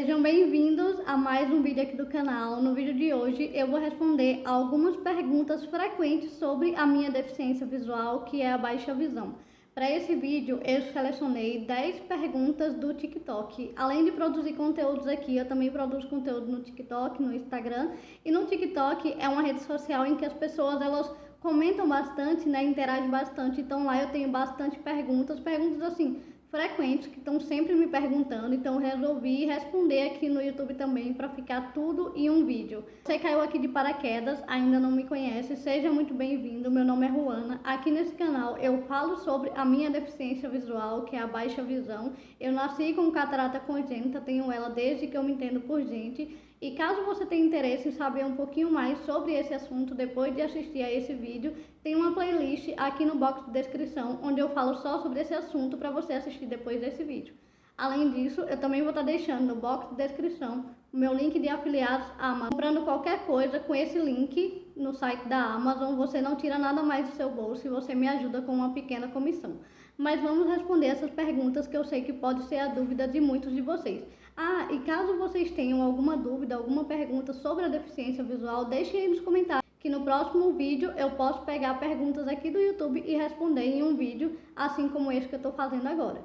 Sejam bem-vindos a mais um vídeo aqui do canal. No vídeo de hoje eu vou responder algumas perguntas frequentes sobre a minha deficiência visual, que é a baixa visão. Para esse vídeo eu selecionei 10 perguntas do TikTok. Além de produzir conteúdos aqui, eu também produzo conteúdo no TikTok, no Instagram. E no TikTok é uma rede social em que as pessoas elas comentam bastante, né, interagem bastante. Então lá eu tenho bastante perguntas assim frequentes que estão sempre me perguntando, então eu resolvi responder aqui no YouTube também para ficar tudo em um vídeo. Você caiu aqui de paraquedas, ainda não me conhece, seja muito bem-vindo. Meu nome é Ruana. Aqui nesse canal eu falo sobre a minha deficiência visual, que é a baixa visão. Eu nasci com catarata congênita, tenho ela desde que eu me entendo por gente. E caso você tenha interesse em saber um pouquinho mais sobre esse assunto, depois de assistir a esse vídeo, tem uma playlist aqui no box de descrição, onde eu falo só sobre esse assunto para você assistir depois desse vídeo. Além disso, eu também vou estar deixando no box de descrição o meu link de afiliados Amazon. Comprando qualquer coisa com esse link no site da Amazon, você não tira nada mais do seu bolso e você me ajuda com uma pequena comissão. Mas vamos responder essas perguntas que eu sei que pode ser a dúvida de muitos de vocês. Ah, e caso vocês tenham alguma dúvida, alguma pergunta sobre a deficiência visual, deixem aí nos comentários, que no próximo vídeo eu posso pegar perguntas aqui do YouTube e responder em um vídeo, assim como esse que eu estou fazendo agora.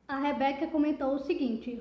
A Rebeca comentou o seguinte: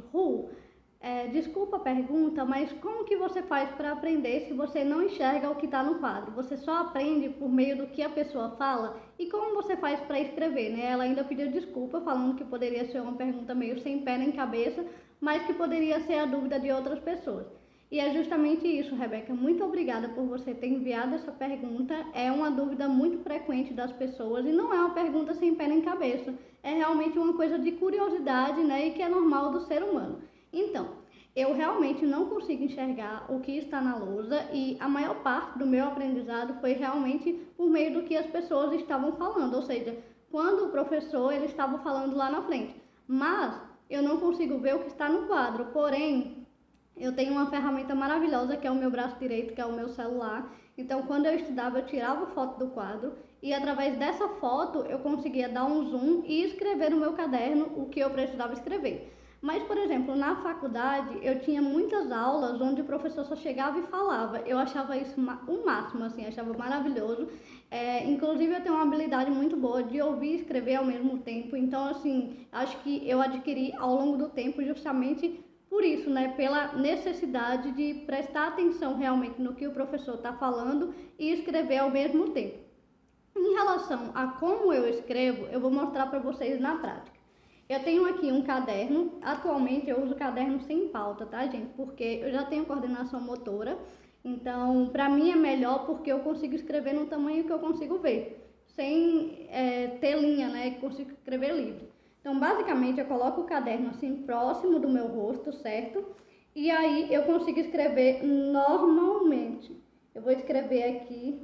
desculpa a pergunta, mas como que você faz para aprender se você não enxerga o que está no quadro? Você só aprende por meio do que a pessoa fala? E como você faz para escrever, né? Ela ainda pediu desculpa, falando que poderia ser uma pergunta meio sem pé nem cabeça, mas que poderia ser a dúvida de outras pessoas. E é justamente isso, Rebeca. Muito obrigada por você ter enviado essa pergunta. É uma dúvida muito frequente das pessoas e não é uma pergunta sem pé nem cabeça. É realmente uma coisa de curiosidade, né? E que é normal do ser humano. Então, eu realmente não consigo enxergar o que está na lousa e a maior parte do meu aprendizado foi realmente por meio do que as pessoas estavam falando, ou seja, quando o professor ele estava falando lá na frente. Mas eu não consigo ver o que está no quadro, porém eu tenho uma ferramenta maravilhosa que é o meu braço direito, que é o meu celular. Então quando eu estudava eu tirava foto do quadro e através dessa foto eu conseguia dar um zoom e escrever no meu caderno o que eu precisava escrever. Mas, por exemplo, na faculdade eu tinha muitas aulas onde o professor só chegava e falava. Eu achava isso o máximo, assim, achava maravilhoso. Inclusive eu tenho uma habilidade muito boa de ouvir e escrever ao mesmo tempo. Então, assim, acho que eu adquiri ao longo do tempo justamente por isso, né? Pela necessidade de prestar atenção realmente no que o professor está falando e escrever ao mesmo tempo. Em relação a como eu escrevo, eu vou mostrar para vocês na prática. Eu tenho aqui um caderno, atualmente eu uso caderno sem pauta, tá, gente? Porque eu já tenho coordenação motora, então pra mim é melhor porque eu consigo escrever no tamanho que eu consigo ver, sem ter linha, né? Consigo escrever livre. Então, basicamente, eu coloco o caderno assim próximo do meu rosto, certo? E aí eu consigo escrever normalmente. Eu vou escrever aqui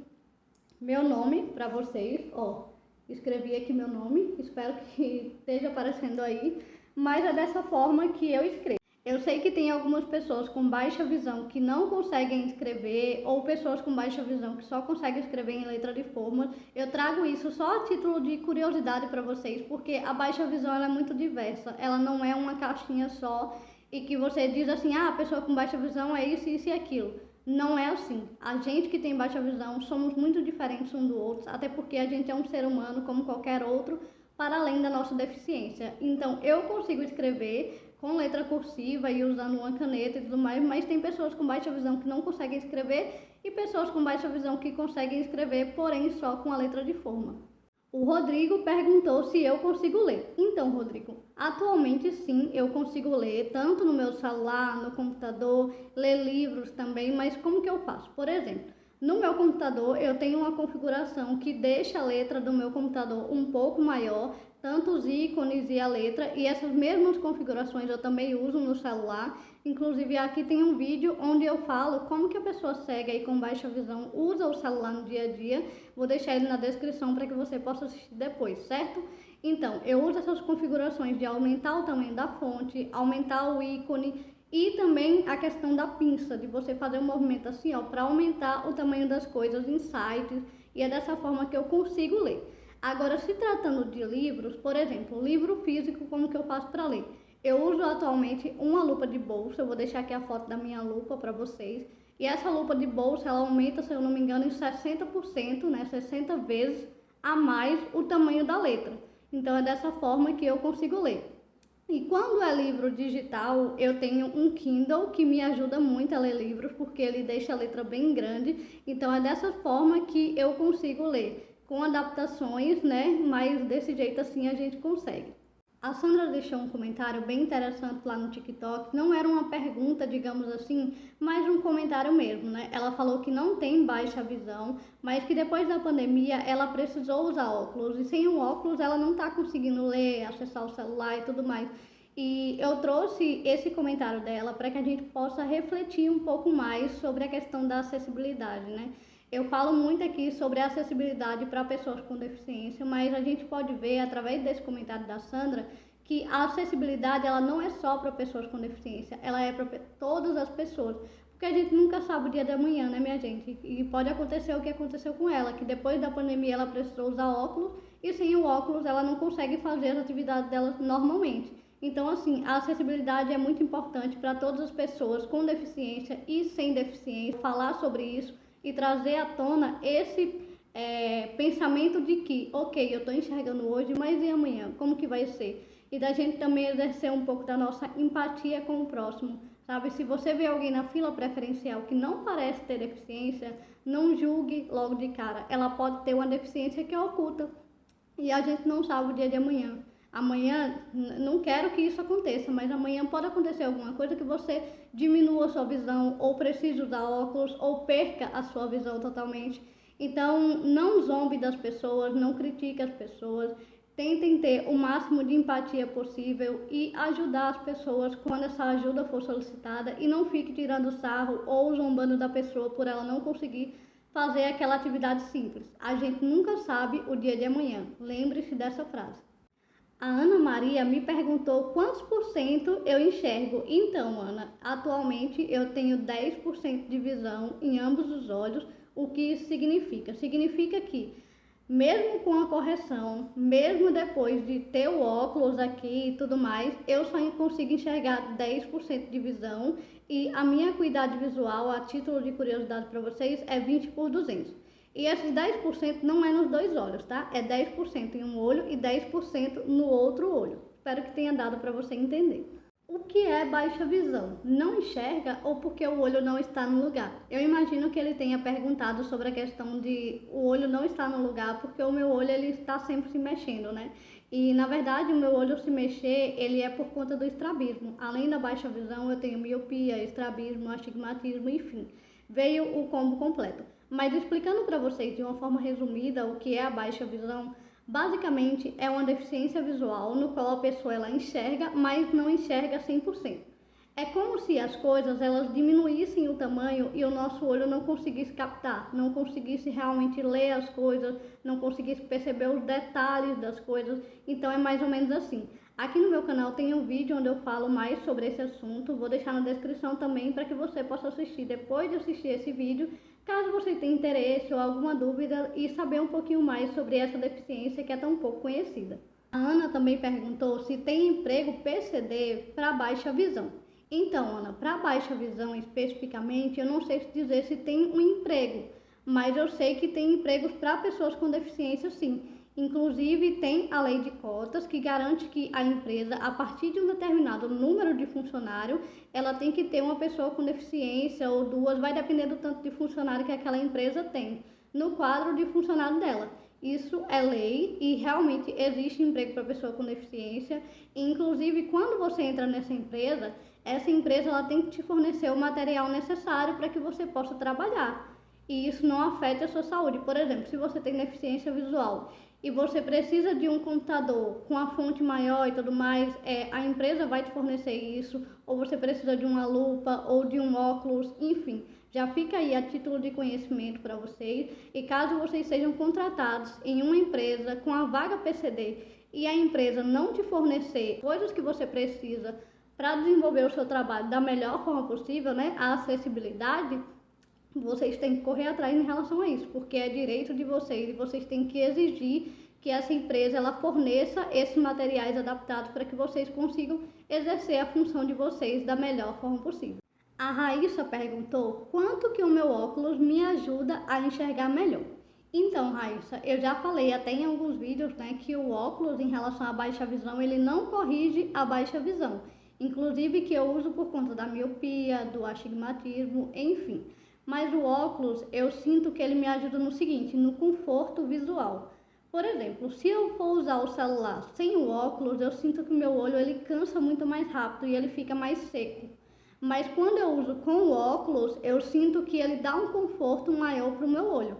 meu nome pra vocês, ó. Escrevi aqui meu nome, espero que esteja aparecendo aí, mas é dessa forma que eu escrevo. Eu sei que tem algumas pessoas com baixa visão que não conseguem escrever, ou pessoas com baixa visão que só conseguem escrever em letra de forma. Eu trago isso só a título de curiosidade para vocês, porque a baixa visão ela é muito diversa, ela não é uma caixinha só e que você diz assim, ah, a pessoa com baixa visão é isso, isso e aquilo. Não é assim. A gente que tem baixa visão somos muito diferentes um do outro, até porque a gente é um ser humano como qualquer outro, para além da nossa deficiência. Então, eu consigo escrever com letra cursiva e usando uma caneta e tudo mais, mas tem pessoas com baixa visão que não conseguem escrever e pessoas com baixa visão que conseguem escrever, porém só com a letra de forma. O Rodrigo perguntou se eu consigo ler. Então, Rodrigo, atualmente sim, eu consigo ler, tanto no meu celular, no computador, ler livros também, mas como que eu faço? Por exemplo, no meu computador eu tenho uma configuração que deixa a letra do meu computador um pouco maior, tanto os ícones e a letra, e essas mesmas configurações eu também uso no celular. Inclusive aqui tem um vídeo onde eu falo como que a pessoa cega e com baixa visão usa o celular no dia a dia. Vou deixar ele na descrição para que você possa assistir depois, certo? Então, eu uso essas configurações de aumentar o tamanho da fonte, aumentar o ícone e também a questão da pinça, de você fazer um movimento assim, ó, para aumentar o tamanho das coisas em sites, e é dessa forma que eu consigo ler. Agora, se tratando de livros, por exemplo, livro físico, como que eu faço para ler? Eu uso atualmente uma lupa de bolsa, eu vou deixar aqui a foto da minha lupa para vocês. E essa lupa de bolsa, ela aumenta, se eu não me engano, em 60%, né, 60 vezes a mais o tamanho da letra. Então é dessa forma que eu consigo ler. E quando é livro digital, eu tenho um Kindle que me ajuda muito a ler livros, porque ele deixa a letra bem grande. Então é dessa forma que eu consigo ler, com adaptações, né? Mas desse jeito assim a gente consegue. A Sandra deixou um comentário bem interessante lá no TikTok. Não era uma pergunta, digamos assim, mas um comentário mesmo, né? Ela falou que não tem baixa visão, mas que depois da pandemia ela precisou usar óculos. E sem o óculos ela não tá conseguindo ler, acessar o celular e tudo mais. E eu trouxe esse comentário dela para que a gente possa refletir um pouco mais sobre a questão da acessibilidade, né? Eu falo muito aqui sobre a acessibilidade para pessoas com deficiência, mas a gente pode ver através desse comentário da Sandra que a acessibilidade ela não é só para pessoas com deficiência, ela é para todas as pessoas. Porque a gente nunca sabe o dia da manhã, né, minha gente? E pode acontecer o que aconteceu com ela, que depois da pandemia ela precisou usar óculos e sem o óculos ela não consegue fazer as atividades dela normalmente. Então, assim, a acessibilidade é muito importante para todas as pessoas com deficiência e sem deficiência. Falar sobre isso e trazer à tona esse pensamento de que, ok, eu estou enxergando hoje, mas e amanhã? Como que vai ser? E da gente também exercer um pouco da nossa empatia com o próximo, sabe? Se você vê alguém na fila preferencial que não parece ter deficiência, não julgue logo de cara. Ela pode ter uma deficiência que é oculta e a gente não sabe o dia de amanhã. Amanhã, não quero que isso aconteça, mas amanhã pode acontecer alguma coisa que você diminua a sua visão, ou precise usar óculos, ou perca a sua visão totalmente. Então, não zombe das pessoas, não critique as pessoas, tentem ter o máximo de empatia possível e ajudar as pessoas quando essa ajuda for solicitada e não fique tirando sarro ou zombando da pessoa por ela não conseguir fazer aquela atividade simples. A gente nunca sabe o dia de amanhã. Lembre-se dessa frase. A Ana Maria me perguntou quantos por cento eu enxergo. Então, Ana, atualmente eu tenho 10% de visão em ambos os olhos. O que isso significa? Significa que, mesmo com a correção, mesmo depois de ter o óculos aqui e tudo mais, eu só consigo enxergar 10% de visão e a minha acuidade visual, a título de curiosidade para vocês, é 20/200. E esses 10% não é nos dois olhos, tá? É 10% em um olho e 10% no outro olho. Espero que tenha dado para você entender. O que é baixa visão? Não enxerga ou porque o olho não está no lugar? Eu imagino que ele tenha perguntado sobre a questão de o olho não estar no lugar porque o meu olho ele está sempre se mexendo, né? E na verdade o meu olho se mexer, ele é por conta do estrabismo. Além da baixa visão, eu tenho miopia, estrabismo, astigmatismo, enfim. Veio o combo completo. Mas explicando para vocês de uma forma resumida o que é a baixa visão, basicamente é uma deficiência visual no qual a pessoa ela enxerga, mas não enxerga 100%. É como se as coisas elas diminuíssem o tamanho e o nosso olho não conseguisse captar, não conseguisse realmente ler as coisas, não conseguisse perceber os detalhes das coisas. Então é mais ou menos assim. Aqui no meu canal tem um vídeo onde eu falo mais sobre esse assunto, vou deixar na descrição também para que você possa assistir depois de assistir esse vídeo, caso você tenha interesse ou alguma dúvida e saber um pouquinho mais sobre essa deficiência que é tão pouco conhecida. A Ana também perguntou se tem emprego PCD para baixa visão. Então, Ana, para baixa visão especificamente, eu não sei dizer se tem um emprego, mas eu sei que tem empregos para pessoas com deficiência sim. Inclusive, tem a lei de cotas que garante que a empresa, a partir de um determinado número de funcionário, ela tem que ter uma pessoa com deficiência ou duas, vai depender do tanto de funcionário que aquela empresa tem, no quadro de funcionário dela. Isso é lei e realmente existe emprego para pessoa com deficiência. Inclusive, quando você entra nessa empresa, essa empresa ela tem que te fornecer o material necessário para que você possa trabalhar. E isso não afeta a sua saúde. Por exemplo, se você tem deficiência visual e você precisa de um computador com a fonte maior e tudo mais, a empresa vai te fornecer isso, ou você precisa de uma lupa ou de um óculos, enfim. Já fica aí a título de conhecimento para vocês. E caso vocês sejam contratados em uma empresa com a vaga PCD e a empresa não te fornecer coisas que você precisa para desenvolver o seu trabalho da melhor forma possível, né, a acessibilidade, vocês têm que correr atrás em relação a isso, porque é direito de vocês e vocês têm que exigir que essa empresa ela forneça esses materiais adaptados para que vocês consigam exercer a função de vocês da melhor forma possível. A Raíssa perguntou quanto que o meu óculos me ajuda a enxergar melhor. Então, Raíssa, eu já falei até em alguns vídeos, né, que o óculos em relação à baixa visão, ele não corrige a baixa visão. Inclusive que eu uso por conta da miopia, do astigmatismo, enfim. Mas o óculos, eu sinto que ele me ajuda no seguinte, no conforto visual. Por exemplo, se eu for usar o celular sem o óculos, eu sinto que o meu olho ele cansa muito mais rápido e ele fica mais seco. Mas quando eu uso com o óculos, eu sinto que ele dá um conforto maior para o meu olho.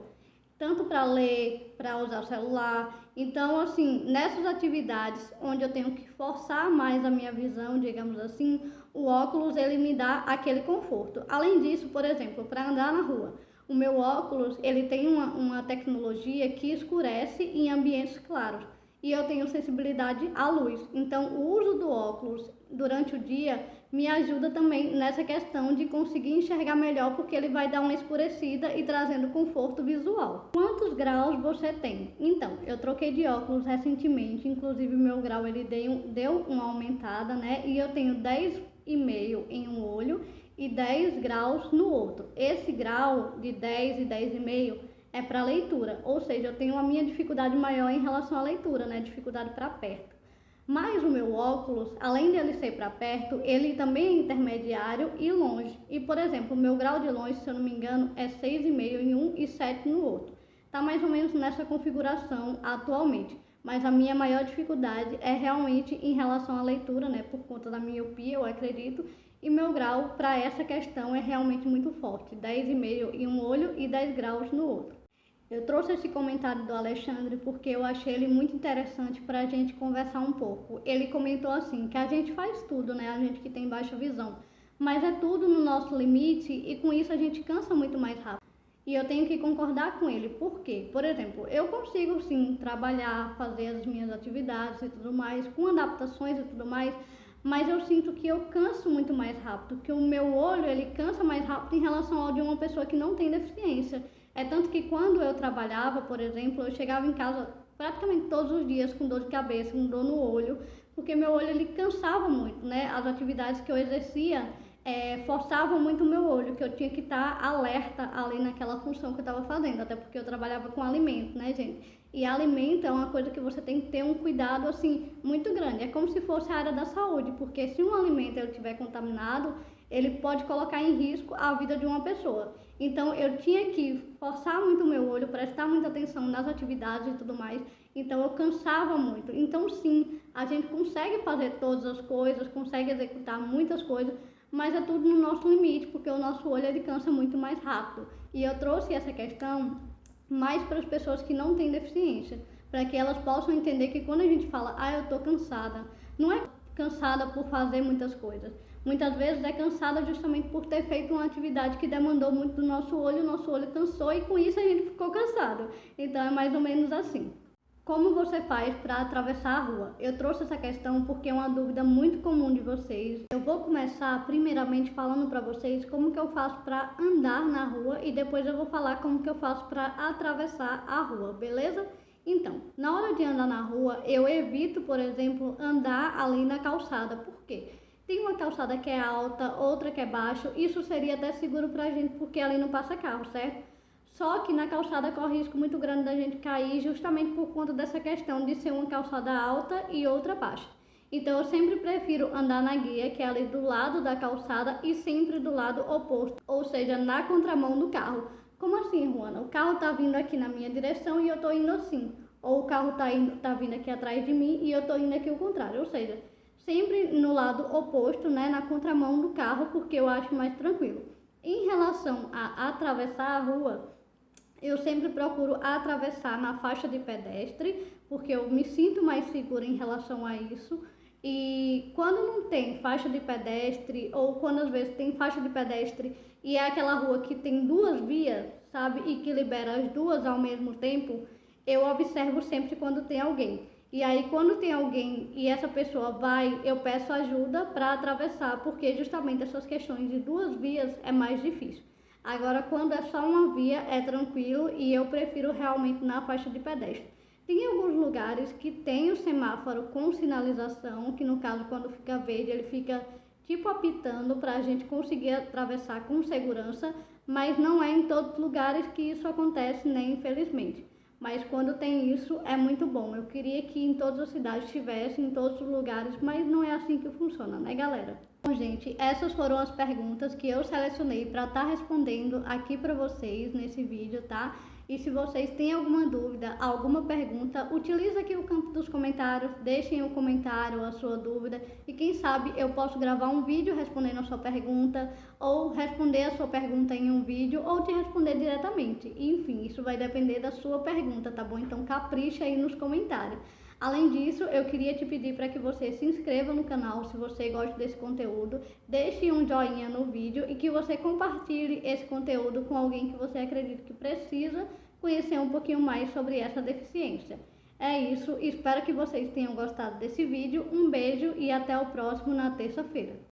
Tanto para ler, para usar o celular. Então, assim, nessas atividades onde eu tenho que forçar mais a minha visão, digamos assim, o óculos ele me dá aquele conforto. Além disso, por exemplo, para andar na rua, o meu óculos ele tem uma tecnologia que escurece em ambientes claros e eu tenho sensibilidade à luz. Então, o uso do óculos durante o dia me ajuda também nessa questão de conseguir enxergar melhor, porque ele vai dar uma escurecida e trazendo conforto visual. Quantos graus você tem? Então, eu troquei de óculos recentemente, inclusive o meu grau ele deu uma aumentada, né? E eu tenho 10,5 em um olho e 10 graus no outro. Esse grau de 10 e 10,5 é para leitura, ou seja, eu tenho a minha dificuldade maior em relação à leitura, né? Dificuldade para perto. Mas o meu óculos, além de ele ser para perto, ele também é intermediário e longe. E, por exemplo, o meu grau de longe, se eu não me engano, é 6,5 em um e 7 no outro. Está mais ou menos nessa configuração atualmente. Mas a minha maior dificuldade é realmente em relação à leitura, né? Por conta da miopia, eu acredito. E meu grau para essa questão é realmente muito forte. 10,5 em um olho e 10 graus no outro. Eu trouxe esse comentário do Alexandre porque eu achei ele muito interessante para a gente conversar um pouco. Ele comentou assim, que a gente faz tudo, né? A gente que tem baixa visão, mas é tudo no nosso limite e com isso a gente cansa muito mais rápido. E eu tenho que concordar com ele, por quê? Por exemplo, eu consigo sim trabalhar, fazer as minhas atividades e tudo mais, com adaptações e tudo mais, mas eu sinto que eu canso muito mais rápido, que o meu olho ele cansa mais rápido em relação ao de uma pessoa que não tem deficiência. É tanto que quando eu trabalhava, por exemplo, eu chegava em casa praticamente todos os dias com dor de cabeça, com dor no olho, porque meu olho ele cansava muito, né? As atividades que eu exercia forçavam muito o meu olho, que eu tinha que estar alerta ali naquela função que eu estava fazendo, até porque eu trabalhava com alimento, né, gente? E alimento é uma coisa que você tem que ter um cuidado, assim, muito grande. É como se fosse a área da saúde, porque se um alimento ele estiver contaminado, ele pode colocar em risco a vida de uma pessoa. Então, eu tinha que forçar muito o meu olho, prestar muita atenção nas atividades e tudo mais. Então, eu cansava muito. Então, sim, a gente consegue fazer todas as coisas, consegue executar muitas coisas, mas é tudo no nosso limite, porque o nosso olho ele cansa muito mais rápido. E eu trouxe essa questão mais para as pessoas que não têm deficiência, para que elas possam entender que quando a gente fala, eu tô cansada, não é cansada por fazer muitas coisas. Muitas vezes é cansada justamente por ter feito uma atividade que demandou muito do nosso olho, o nosso olho cansou e com isso a gente ficou cansado. Então é mais ou menos assim. Como você faz para atravessar a rua? Eu trouxe essa questão porque é uma dúvida muito comum de vocês. Eu vou começar primeiramente falando para vocês como que eu faço para andar na rua e depois eu vou falar como que eu faço para atravessar a rua, beleza? Então, na hora de andar na rua, eu evito, por exemplo, andar ali na calçada. Por quê? Tem uma calçada que é alta, outra que é baixa. Isso seria até seguro pra gente porque ali não passa carro, certo? Só que na calçada corre risco muito grande da gente cair justamente por conta dessa questão de ser uma calçada alta e outra baixa. Então eu sempre prefiro andar na guia, que é ali do lado da calçada e sempre do lado oposto, ou seja, na contramão do carro. Como assim, Juana? O carro tá vindo aqui na minha direção e eu tô indo assim. Ou o carro tá vindo aqui atrás de mim e eu tô indo aqui ao contrário. Ou seja, sempre no lado oposto, né, na contramão do carro, porque eu acho mais tranquilo. Em relação a atravessar a rua, eu sempre procuro atravessar na faixa de pedestre, porque eu me sinto mais segura em relação a isso. E quando não tem faixa de pedestre, ou quando às vezes tem faixa de pedestre e é aquela rua que tem duas vias, sabe, e que libera as duas ao mesmo tempo, eu observo sempre quando tem alguém. E aí quando tem alguém e essa pessoa vai, eu peço ajuda para atravessar, porque justamente essas questões de duas vias é mais difícil. Agora, quando é só uma via, é tranquilo e eu prefiro realmente na faixa de pedestre. Tem alguns lugares que tem o semáforo com sinalização, que no caso quando fica verde ele fica tipo apitando para a gente conseguir atravessar com segurança, mas não é em todos os lugares que isso acontece, nem infelizmente. Mas quando tem isso é muito bom. Eu queria que em todas as cidades tivesse, em todos os lugares, mas não é assim que funciona, né, galera? Bom, gente, essas foram as perguntas que eu selecionei para estar respondendo aqui para vocês nesse vídeo, tá? E se vocês têm alguma dúvida, alguma pergunta, utilize aqui o campo dos comentários, deixem o comentário, a sua dúvida, e quem sabe eu posso gravar um vídeo respondendo a sua pergunta, ou responder a sua pergunta em um vídeo, ou te responder diretamente. Enfim, isso vai depender da sua pergunta, tá bom? Então capricha aí nos comentários. Além disso, eu queria te pedir para que você se inscreva no canal se você gosta desse conteúdo, deixe um joinha no vídeo e que você compartilhe esse conteúdo com alguém que você acredita que precisa conhecer um pouquinho mais sobre essa deficiência. É isso, espero que vocês tenham gostado desse vídeo, um beijo e até o próximo na terça-feira.